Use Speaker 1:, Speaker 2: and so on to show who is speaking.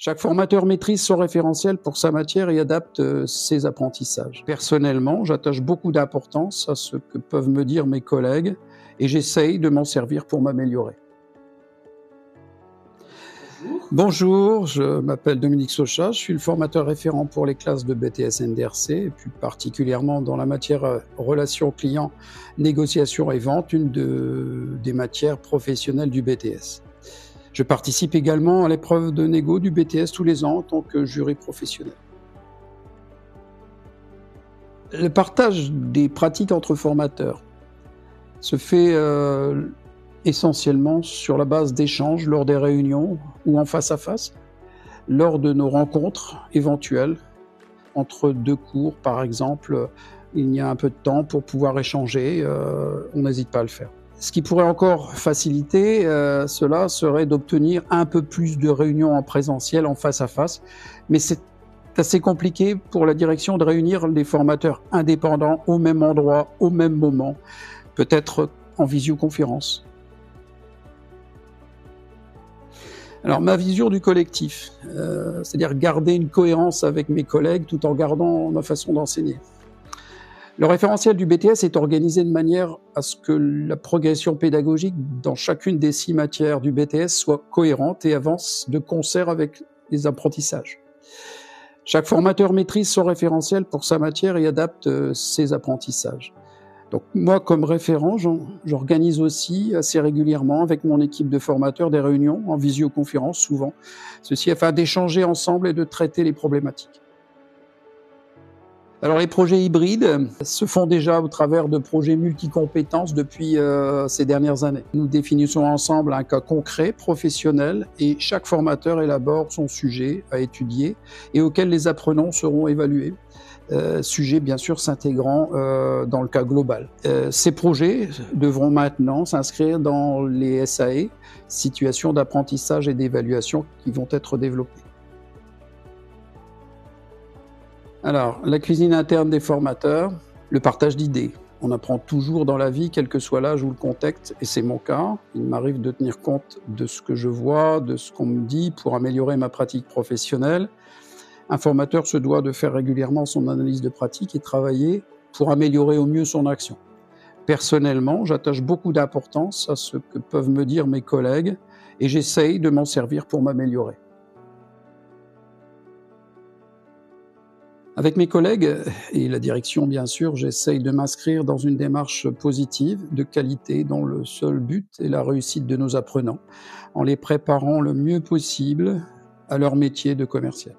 Speaker 1: Chaque formateur maîtrise son référentiel pour sa matière et adapte ses apprentissages. Personnellement, j'attache beaucoup d'importance à ce que peuvent me dire mes collègues et j'essaye de m'en servir pour m'améliorer. Bonjour, je m'appelle Dominique Sauchat, je suis le formateur référent pour les classes de BTS NDRC, et plus particulièrement dans la matière relations clients, négociation et vente, une des matières professionnelles du BTS. Je participe également à l'épreuve de négo du BTS tous les ans en tant que jury professionnel. Le partage des pratiques entre formateurs se fait essentiellement sur la base d'échanges lors des réunions ou en face à face, lors de nos rencontres éventuelles entre deux cours par exemple. Il y a un peu de temps pour pouvoir échanger, on n'hésite pas à le faire. Ce qui pourrait encore faciliter cela serait d'obtenir un peu plus de réunions en présentiel, en face à face, mais c'est assez compliqué pour la direction de réunir les formateurs indépendants au même endroit, au même moment, peut-être en visioconférence. Alors ma vision du collectif, c'est-à-dire garder une cohérence avec mes collègues tout en gardant ma façon d'enseigner. Le référentiel du BTS est organisé de manière à ce que la progression pédagogique dans chacune des 6 matières du BTS soit cohérente et avance de concert avec les apprentissages. Chaque formateur maîtrise son référentiel pour sa matière et adapte ses apprentissages. Donc moi, comme référent, j'organise aussi assez régulièrement avec mon équipe de formateurs des réunions en visioconférence souvent, ceci afin d'échanger ensemble et de traiter les problématiques. Alors les projets hybrides se font déjà au travers de projets multicompétences depuis ces dernières années. Nous définissons ensemble un cas concret, professionnel, et chaque formateur élabore son sujet à étudier et auquel les apprenants seront évalués. Sujet bien sûr s'intégrant dans le cas global. Ces projets devront maintenant s'inscrire dans les SAE, situations d'apprentissage et d'évaluation, qui vont être développées. Alors, la cuisine interne des formateurs, le partage d'idées. On apprend toujours dans la vie, quel que soit l'âge ou le contexte, et c'est mon cas. Il m'arrive de tenir compte de ce que je vois, de ce qu'on me dit pour améliorer ma pratique professionnelle. Un formateur se doit de faire régulièrement son analyse de pratique et travailler pour améliorer au mieux son action. Personnellement, j'attache beaucoup d'importance à ce que peuvent me dire mes collègues et j'essaye de m'en servir pour m'améliorer. Avec mes collègues et la direction bien sûr, j'essaye de m'inscrire dans une démarche positive, de qualité, dont le seul but est la réussite de nos apprenants, en les préparant le mieux possible à leur métier de commercial.